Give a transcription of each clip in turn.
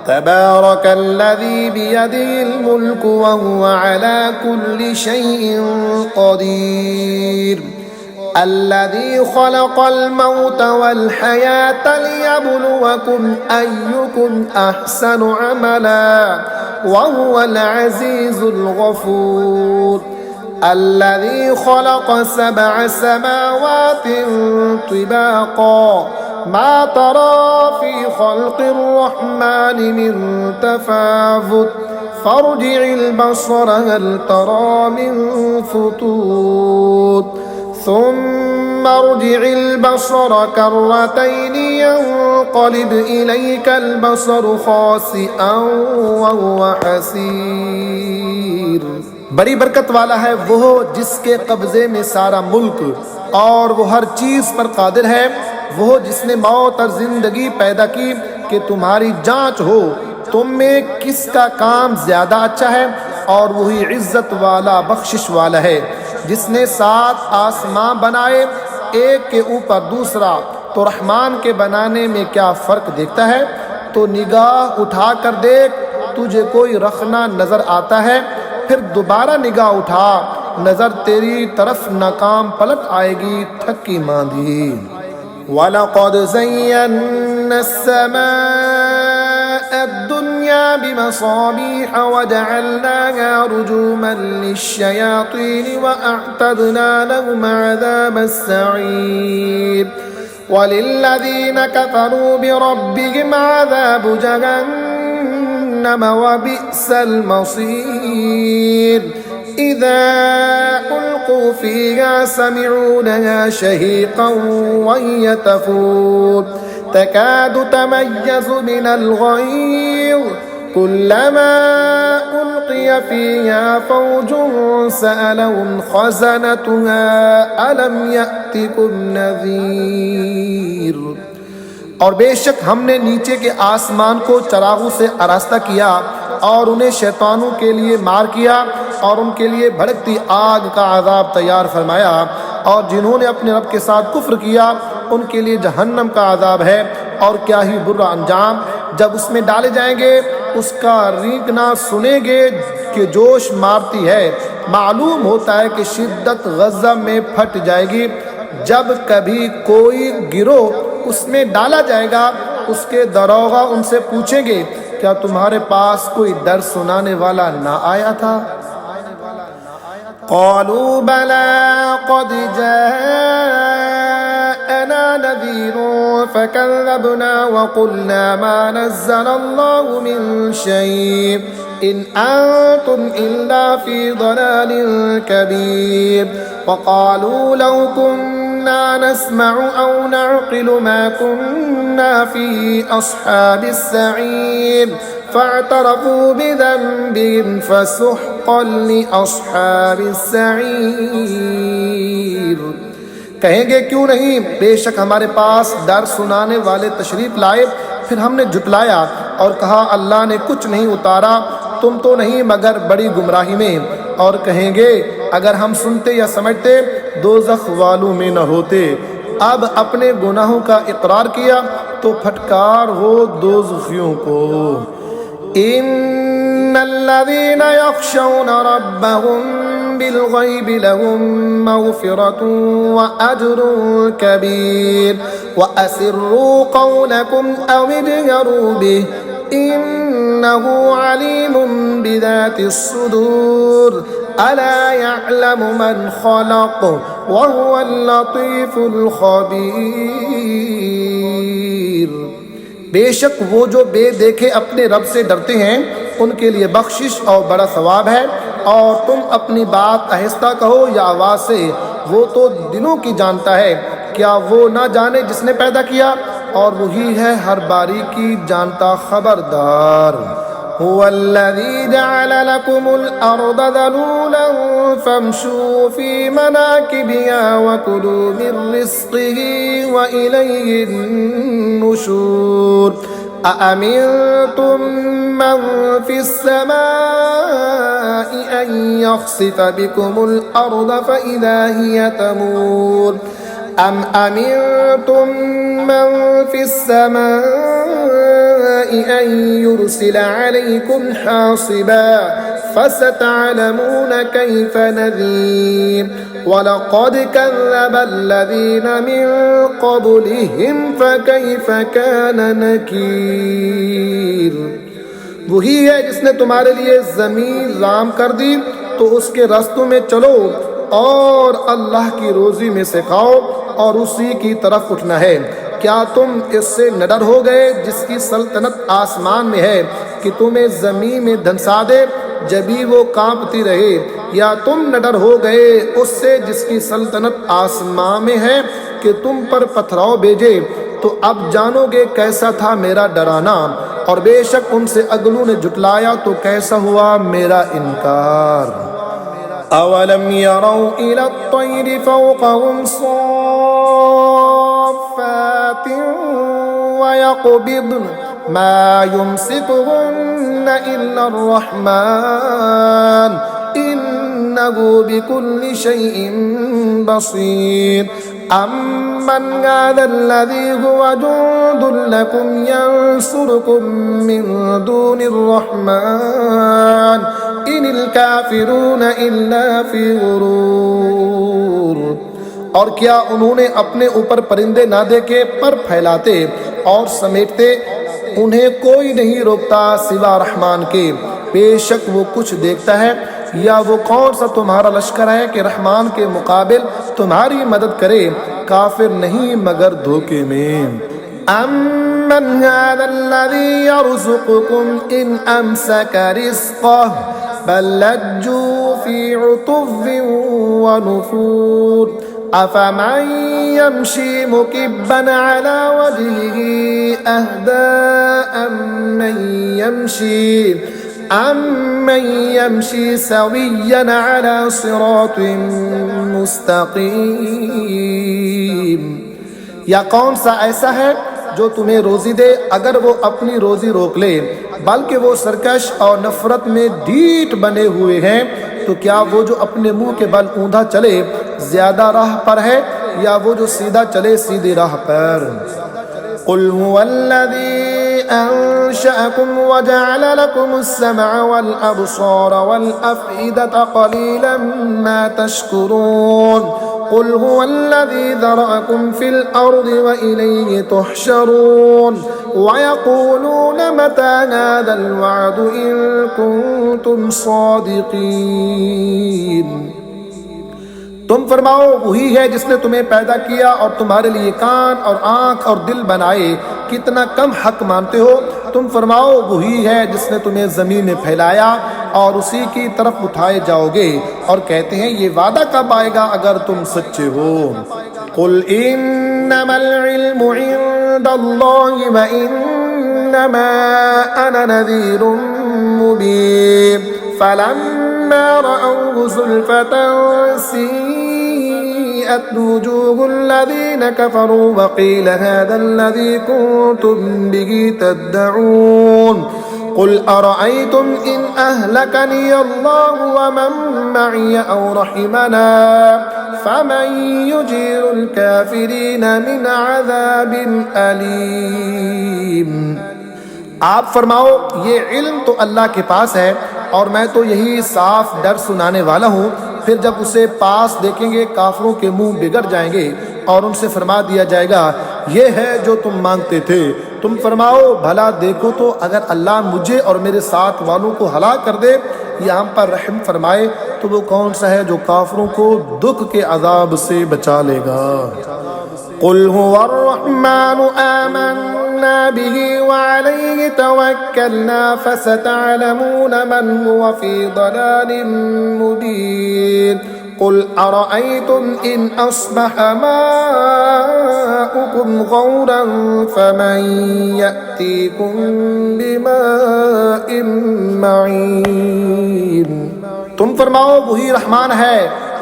तबारकल्लज़ी बियदिहिल मुल्क व हुवा अला कुल्लि शैइन क़दीर अल्लज़ी खलक़ल मौत वल हयात लियब्लुवकुम अय्युकुम अहसनु अमला व हुवल अज़ीज़ुल गफ़ूर अल्लज़ी खलक़ सबअ समावातिन तिबाक़ा मा तरा फ़ी ख़ल्क़िर रहमानि मिन तफ़ावुत फ़र्जि'िल बसर हल तरा मिन फ़ुतूर ثم ارجع البصر كرتين ينقلب إليك البصر خاسئا وهو حسير। बड़ी बरकत वाला है वो जिसके कब्जे में सारा मुल्क और वो हर चीज पर कादिर है, वो जिसने मौत और जिंदगी पैदा की कि तुम्हारी जांच हो तुम में किसका काम ज्यादा अच्छा है, और वही इज्जत वाला बख्शिश वाला है जिसने 7 आसमां बनाए एक के ऊपर दूसरा, तो रहमान के बनाने में क्या फ़र्क देखता है। तो निगाह उठा कर देख तुझे कोई रखना नज़र आता है, फिर दोबारा निगाह उठा नज़र तेरी तरफ नाकाम पलट आएगी थकी मांदी। वलक़द ज़य्यन्ना अस्समाअ अद्दुन्या बिमसाबीह वजअलनाहा रुजूमन लिश्शयातीन वअअतदना लहुम अज़ाबस्सईर वलिल्लज़ीन कफ़रू बिरब्बिहिम अज़ाबु जहन्नम वबिअसल मसीर इज़ा उल्क़ू फ़ीहा समिअू लहा शहीक़न वहिय तफ़ूर तकादु तमय्यज़ु मिनल ग़यज़ कुल्लमा उल्क़िय फ़ीहा फ़ौजुन सअलहुम ख़ज़नतुहा अलम यअतिकुम नज़ीर। और बेशक हमने नीचे के आसमान को चरागों से आरास्ता किया और उन्हें शैतानों के लिए मार किया और उनके लिए भड़कती आग का अज़ाब तैयार फरमाया, और जिन्होंने अपने रब के साथ कुफ्र किया उनके लिए जहन्नम का अज़ाब है, और क्या ही बुरा अंजाम। जब उसमें डाले जाएंगे उसका रींगना सुनेंगे कि जोश मारती है, मालूम होता है कि शिद्दत गज़ब में फट जाएगी। जब कभी कोई गिरोह उसमें डाला जाएगा उसके दरोगा उनसे पूछेंगे क्या तुम्हारे पास कोई डर सुनाने वाला ना आया था। क़ालू बला क़द जाअना नज़ीरुन फ़कज़्ज़बना वक़ुलना मा नज़्ज़लल्लाहु मिन शै'इन इन अंतुम इल्ला फ़ी ज़लालिन कबीर वक़ालू लौ कुन्ना नस्मअु औ नअक़िलु मा कुन्ना फ़ी अस्हाबिस सईर फ़अतरफ़ू बिज़ंबिहिम फ़सुह्क़न लिअस्हाबिस सईर। कहेंगे क्यों नहीं, बेशक हमारे पास डर सुनाने वाले तशरीफ लाए, फिर हमने झुटलाया और कहा अल्लाह ने कुछ नहीं उतारा, तुम तो नहीं मगर बड़ी गुमराही में। और कहेंगे अगर हम सुनते या समझते दोज़ख वालों में न होते। अब अपने गुनाहों का इकरार किया तो फटकार हो दोज़खियों को। इन्नल्लज़ीना यख़शौना रब्बहुम बिलग़ैबि लहुम मग़फ़िरतुन व अज्रुन कबीर व असिर्रू क़ौलकुम अव इजहरू बिहि इन्नहु अलीमुम बिज़ातिस सुदूर अला यअलमु मन ख़लक़ व हुवल लतीफ़ुल ख़बीर। बेशक वो जो बेदेखे अपने रब से डरते हैं उनके लिए बख्शिश और बड़ा सवाब है। और तुम अपनी बात आहिस्ता कहो या आवाज़ से, वो तो दिलों की जानता है, क्या वो ना जाने जिसने पैदा किया, और वही है हर बारीकी जानता खबरदार। हुवल्लज़ी जअल लकुमुल अर्द ज़लूलन फम्शू फ़ी मनाकिबिहा व कुलू मिन रिज़्क़िही व इलैहिन नुशूर। अअमिनतुम मन फ़िस समाइ अन यख़सिफ़ बिकुमुल अर्द फ़इज़ा हिय तमूर अम अमिनतुम मन फिस्समाइ अन युरसिला अलैकुम हासिबा फसतअलमून कैफ नज़ीर वलक़द कज़्ज़बल्लज़ीन मिन क़ब्लिहिम फ़कैफ़ कान नकीर। वही है जिसने तुम्हारे लिए ज़मीन राम कर दी तो उसके रास्तों में चलो और अल्लाह की रोज़ी में से खाओ और उसी की तरफ उठना है। क्या तुम इससे न डर हो गए जिसकी सल्तनत आसमान में है कि तुम्हें ज़मीन में धंसा दे जब भी वो कांपती रहे, या तुम न डर हो गए उससे जिसकी सल्तनत आसमान में है कि तुम पर पथराव भेजे। तो अब जानोगे कैसा था मेरा डराना, और बेशक उनसे अगलों ने जुटलाया तो कैसा हुआ मेरा इनकार। अवलम यरौ इला तैरि फौक़हुम सॉफ़्फ़ातिन व यक़बिद्न मा युमसिकुहुन्न इल्ला अर्रहमान इन्नहु बिकुल्लि शैइन बसीर। अम्मन हाज़ल्लज़ी हुवा जुंदुन लकुम यंसुरुकुम मिन दूनिर रहमान इनिल काफिरून इल्ला फी गुरूर। और क्या उन्होंने अपने ऊपर परिंदे ना देखे पर फैलाते और समेटते, उन्हें कोई नहीं रोकता सिवा रहमान के, बेशक वो कुछ देखता है। या वो कौन सा तुम्हारा लश्कर है कि रहमान के मुकाबिल तुम्हारी मदद करे, काफिर नहीं मगर धोखे में। अम्मन हाज़ल्लज़ी यर्ज़ुक़ुकुम इन अमसक रिज़्क़हु बल लज्जू फी उतुव्विन व नुफूर अफमन यमशी मुकिब्बन अला वजहिही अहदा अम्मन यमशी सविय्यन अला सिरातिन मुस्तक़ीम। या कौन सा ऐसा है जो तुम्हें रोजी दे अगर वो अपनी रोजी रोक ले, बल्कि वो सरकश और नफरत में ढीठ बने हुए हैं। तो क्या वो जो अपने मुंह के बल ऊंधा चले ज्यादा राह पर है, या वो जो सीधा चले सीधी राह पर। कुल हुवल्लज़ी अंशअकुम व जअल लकुमुस्समअ वल अब्सार वल अफ़इदता क़लीलन मा तशकुरून। कुल हुवल्लज़ी ज़रअकुम फिल अर्ज़ि व इलैहि तुहशरून व यक़ूलून मता हाज़ल वअदु इन कुंतुम सादिक़ीन। तुम फरमाओ वही है जिसने तुम्हें पैदा किया और तुम्हारे लिए कान और आँख और दिल बनाए, कितना कम हक मानते हो। तुम फरमाओ वही है जिसने तुम्हें ज़मीन में फैलाया और उसी की तरफ उठाए जाओगे, और कहते हैं ये वादा कब आएगा अगर तुम सच्चे हो। कुल इन्नमल इल्मु इंदल्लाहि व इन्नमा अना नज़ीरुम मुबीन फलम्मा रअवहु ज़ुल्फ़तन सीअत वुजूहुल्लज़ीन कफ़रू व क़ील हाज़ाल्लज़ी कुंतुम बिही तद्दऊन। कुल अरअयतुम इन अहलकनी अल्लाहु व मन मअय औ रहिमना फमन युजीरुल काफिरीन मिन अज़ाबिन अलीम। आप फरमाओ ये इल्म तो अल्लाह के पास है और मैं तो यही साफ डर सुनाने वाला हूँ। फिर जब उसे पास देखेंगे काफिरों के मुंह बिगड़ जाएंगे और उनसे फरमा दिया जाएगा ये है जो तुम मांगते थे। तुम फरमाओ भला देखो तो अगर अल्लाह मुझे और मेरे साथ वालों को हलाक कर दे या हम पर रहम फरमाए तो वो कौन सा है जो काफिरों को दुख के अजाब से बचा लेगा। कुल हुवर रहमानु आमन्ना बिही व अलैहि तवक्कलना फसतअलमून मन हुवा फी दलालिन मुबीन। कुल अरअयतुम इन अस्बह माउकुम गौरन फमन यअतीकुम बिमाइन मईन। तुम फरमाओ वही रहमान है,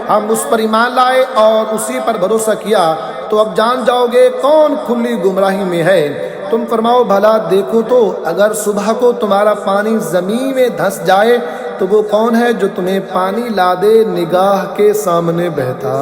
हम उस पर ईमान लाए और उसी पर भरोसा किया, तो अब जान जाओगे कौन खुली गुमराही में है। तुम फरमाओ भला देखो तो अगर सुबह को तुम्हारा पानी जमीन में धंस जाए तो वो कौन है जो तुम्हें पानी ला दे निगाह के सामने बहता।